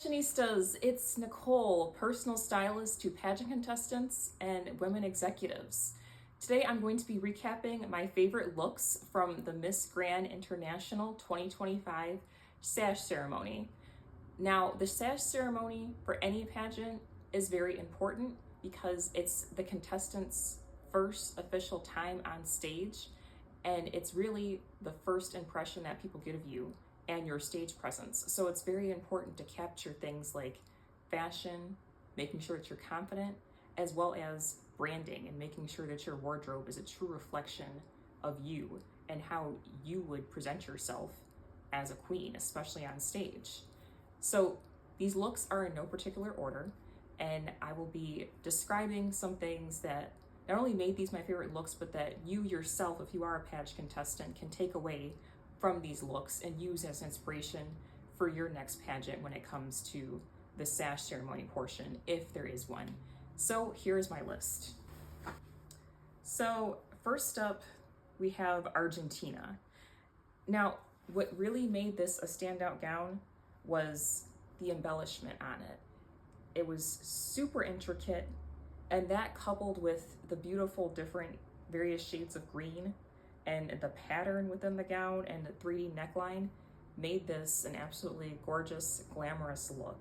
Fashionistas, it's Nicole, personal stylist to pageant contestants and women executives. Today I'm going to be recapping my favorite looks from the Miss Grand International 2025 Sash Ceremony. Now, the Sash Ceremony for any pageant is very important because it's the contestants' first official time on stage, and it's really the first impression that people get of you and your stage presence. So it's very important to capture things like fashion, making sure that you're confident, as well as branding and making sure that your wardrobe is a true reflection of you and how you would present yourself as a queen, especially on stage. So these looks are in no particular order, and I will be describing some things that not only made these my favorite looks, but that you yourself, if you are a pageant contestant, can take away from these looks and use as inspiration for your next pageant when it comes to the Sash Ceremony portion, if there is one. So here's my list. So first up, we have Argentina. Now, what really made this a standout gown was the embellishment on it. It was super intricate, and that coupled with the beautiful different various shades of green and the pattern within the gown and the 3D neckline made this an absolutely gorgeous, glamorous look.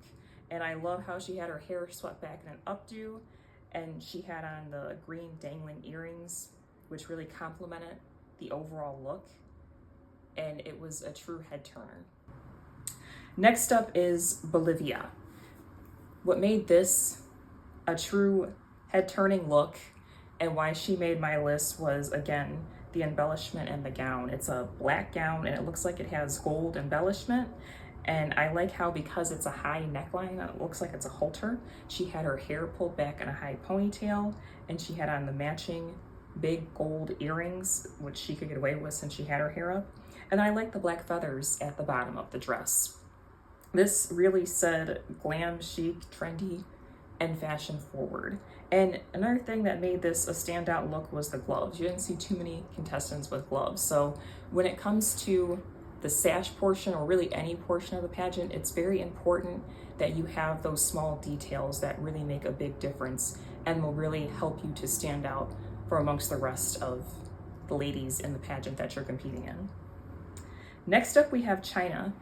And I love how she had her hair swept back in an updo, and she had on the green dangling earrings, which really complemented the overall look. And it was a true head turner. Next up is Bolivia. What made this a true head turning look and why she made my list was, again, the embellishment and the gown. It's a black gown and it looks like it has gold embellishment. And I like how, because it's a high neckline, it looks like it's a halter. She had her hair pulled back in a high ponytail, and she had on the matching big gold earrings, which she could get away with since she had her hair up. And I like the black feathers at the bottom of the dress. This really said glam, chic, trendy, and fashion forward. And another thing that made this a standout look was the gloves. You didn't see too many contestants with gloves. So when it comes to the sash portion, or really any portion of the pageant, it's very important that you have those small details that really make a big difference and will really help you to stand out from amongst the rest of the ladies in the pageant that you're competing in. Next up, we have China.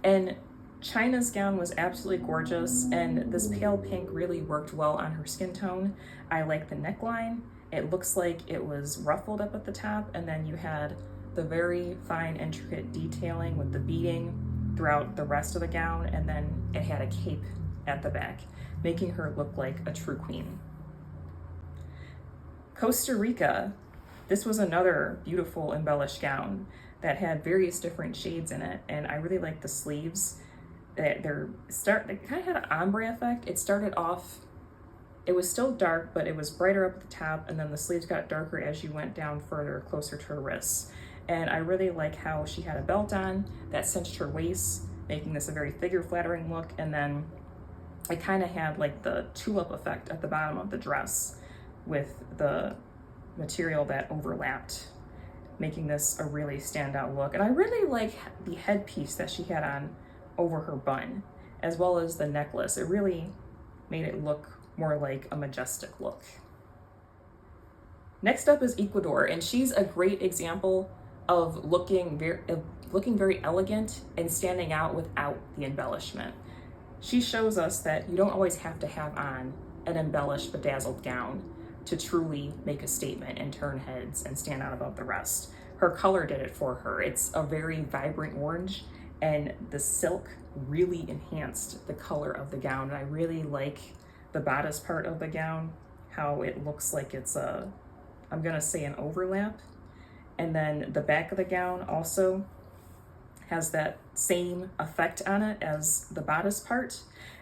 And China's gown was absolutely gorgeous, and this pale pink really worked well on her skin tone. I like the neckline. It looks like it was ruffled up at the top, and then you had the very fine, intricate detailing with the beading throughout the rest of the gown, and then it had a cape at the back, making her look like a true queen. Costa Rica. This was another beautiful embellished gown that had various different shades in it, and I really like the sleeves. They kind of had an ombre effect. It started off, it was still dark, but it was brighter up at the top, and then the sleeves got darker as you went down further, closer to her wrists. And I really like how she had a belt on that cinched her waist, making this a very figure-flattering look, and then it kind of had like the tulip effect at the bottom of the dress with the material that overlapped, making this a really standout look. And I really like the headpiece that she had on over her bun, as well as the necklace. It really made it look more like a majestic look. Next up is Ecuador, and she's a great example of looking very elegant and standing out without the embellishment. She shows us that you don't always have to have on an embellished, bedazzled gown to truly make a statement and turn heads and stand out above the rest. Her color did it for her. It's a very vibrant orange, and the silk really enhanced the color of the gown. And I really like the bodice part of the gown, how it looks like it's I'm gonna say an overlap. And then the back of the gown also has that same effect on it as the bodice part.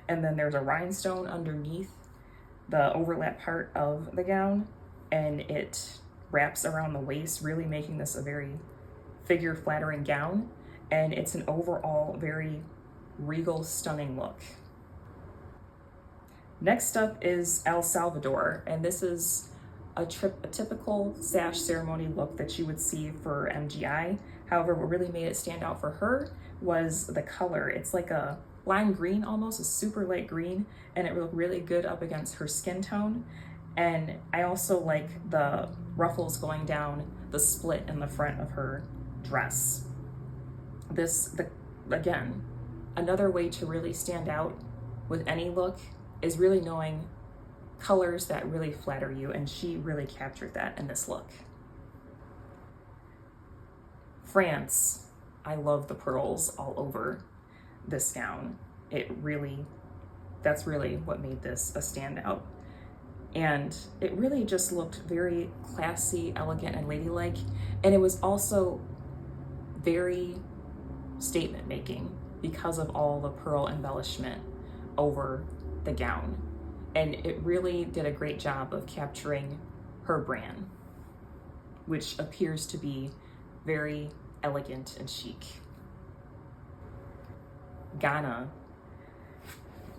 And then there's a rhinestone underneath the overlap part of the gown, and it wraps around the waist, really making this a very figure-flattering gown. And it's an overall very regal, stunning look. Next up is El Salvador, and this is a typical Sash Ceremony look that you would see for MGI. However, what really made it stand out for her was the color. It's like a lime green, almost a super light green, and it looked really good up against her skin tone. And I also like the ruffles going down the split in the front of her dress. Again, another way to really stand out with any look is really knowing colors that really flatter you, and she really captured that in this look. France, I love the pearls all over this gown. That's really what made this a standout. And it really just looked very classy, elegant, and ladylike. And it was also very statement making because of all the pearl embellishment over the gown. And it really did a great job of capturing her brand, which appears to be very elegant and chic. Ghana,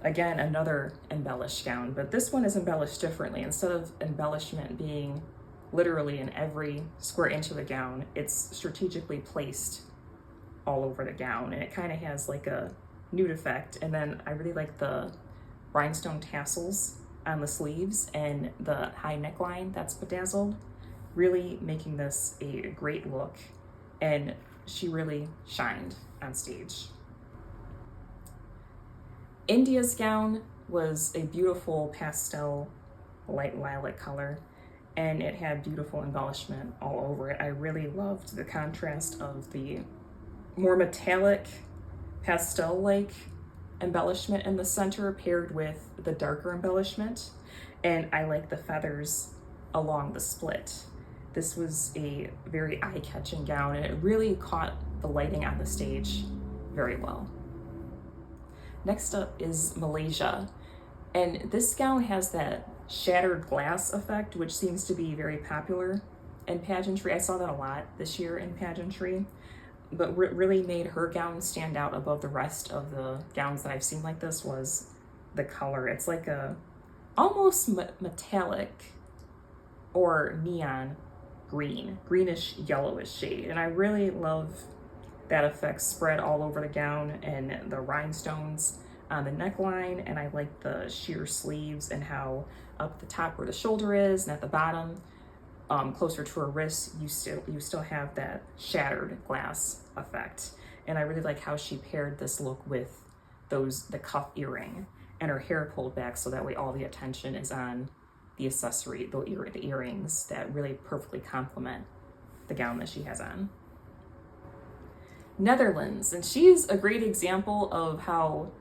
again, another embellished gown, but this one is embellished differently. Instead of embellishment being literally in every square inch of the gown, it's strategically placed all over the gown, and it kind of has like a nude effect. And then I really like the rhinestone tassels on the sleeves and the high neckline that's bedazzled, really making this a great look, and she really shined on stage. India's gown was a beautiful pastel light lilac color, and it had beautiful embellishment all over it. I really loved the contrast of the more metallic pastel-like embellishment in the center paired with the darker embellishment, and I like the feathers along the split. This was a very eye-catching gown, and it really caught the lighting on the stage very well. Next up is Malaysia, and this gown has that shattered glass effect, which seems to be very popular in pageantry. I saw that a lot this year in pageantry, but what really made her gown stand out above the rest of the gowns that I've seen like this was the color. It's like a almost metallic or neon green, greenish yellowish shade, and I really love that effect spread all over the gown and the rhinestones on the neckline, and I like the sheer sleeves and how up the top where the shoulder is and at the bottom closer to her wrist you still have that shattered glass effect. And I really like how she paired this look with the cuff earring and her hair pulled back so that way all the attention is on the accessory, the earrings that really perfectly complement the gown that she has on. Netherlands, and she's a great example of how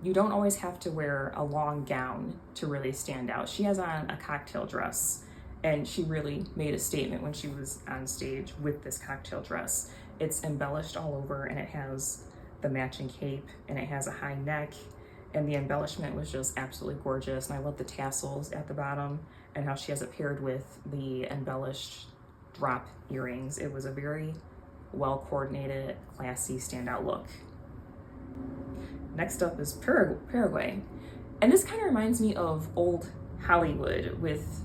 you don't always have to wear a long gown to really stand out. She has on a cocktail dress, and she really made a statement when she was on stage with this cocktail dress. It's embellished all over, and it has the matching cape, and it has a high neck, and the embellishment was just absolutely gorgeous. And I love the tassels at the bottom and how she has it paired with the embellished drop earrings. It was a very well coordinated, classy, standout look. Next up is Paraguay. And this kind of reminds me of old Hollywood with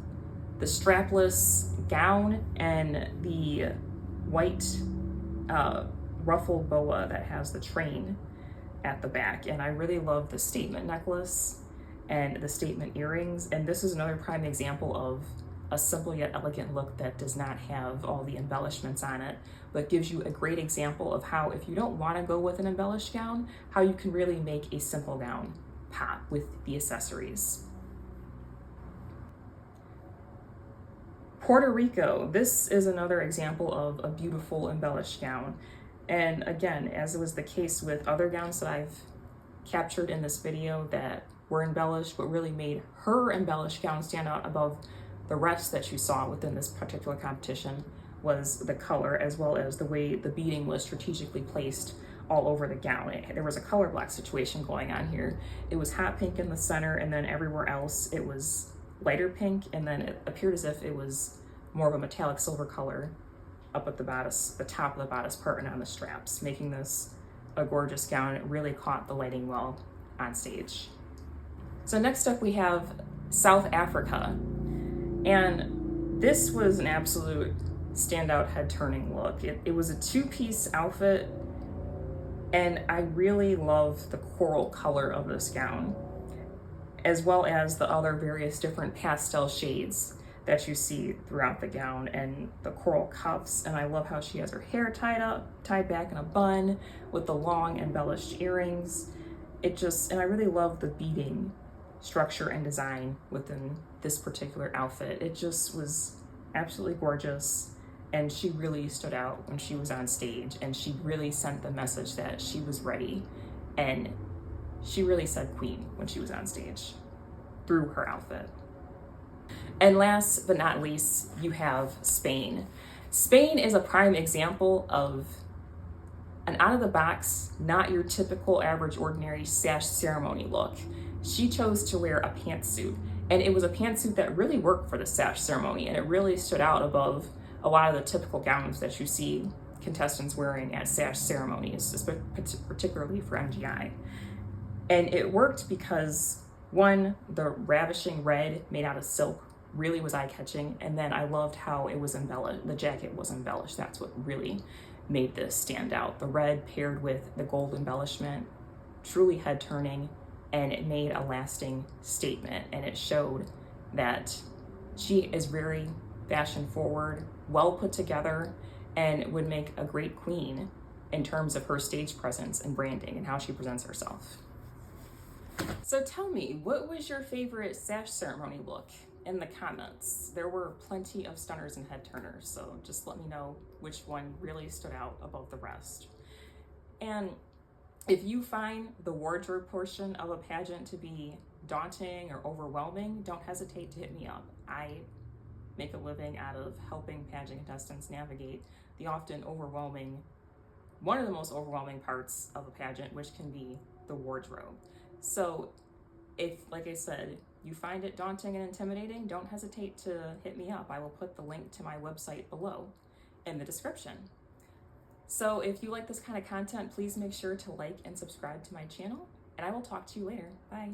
the strapless gown and the white ruffled boa that has the train at the back. And I really love the statement necklace and the statement earrings. And this is another prime example of a simple yet elegant look that does not have all the embellishments on it, but gives you a great example of how, if you don't want to go with an embellished gown, how you can really make a simple gown pop with the accessories. Puerto Rico, this is another example of a beautiful embellished gown. And again, as was the case with other gowns that I've captured in this video that were embellished, what really made her embellished gown stand out above the rest that you saw within this particular competition was the color, as well as the way the beading was strategically placed all over the gown. There was a color block situation going on here. It was hot pink in the center, and then everywhere else it was lighter pink, and then it appeared as if it was more of a metallic silver color up at the bodice, the top of the bodice part and on the straps, making this a gorgeous gown. It really caught the lighting well on stage. So next up we have South Africa. And this was an absolute standout head-turning look. It was a two-piece outfit, And I really love the coral color of this gown, as well as the other various different pastel shades that you see throughout the gown, and the coral cuffs. And I love how she has her hair tied back in a bun with the long embellished earrings. And I really love the beading structure and design within this particular outfit. It just was absolutely gorgeous. And she really stood out when she was on stage, and she really sent the message that she was ready. And she really said queen when she was on stage through her outfit. And last but not least, you have Spain. Spain is a prime example of an out-of-the-box, not your typical average ordinary Sash Ceremony look. She chose to wear a pantsuit, and it was a pantsuit that really worked for the Sash Ceremony, and it really stood out above a lot of the typical gowns that you see contestants wearing at Sash Ceremonies, particularly for MGI. And it worked because, one, the ravishing red made out of silk really was eye-catching, and then I loved how it was embellished. The jacket was embellished. That's what really made this stand out. The red paired with the gold embellishment, truly head-turning, and it made a lasting statement, and it showed that she is very fashion-forward, well put together, and would make a great queen in terms of her stage presence and branding and how she presents herself. So tell me, what was your favorite Sash Ceremony look in the comments? There were plenty of stunners and head turners, so just let me know which one really stood out above the rest. And if you find the wardrobe portion of a pageant to be daunting or overwhelming, don't hesitate to hit me up. I make a living out of helping pageant contestants navigate the often overwhelming, one of the most overwhelming parts of a pageant, which can be the wardrobe. So if, like I said, you find it daunting and intimidating, don't hesitate to hit me up. I will put the link to my website below in the description. So if you like this kind of content, please make sure to like and subscribe to my channel, and I will talk to you later. Bye.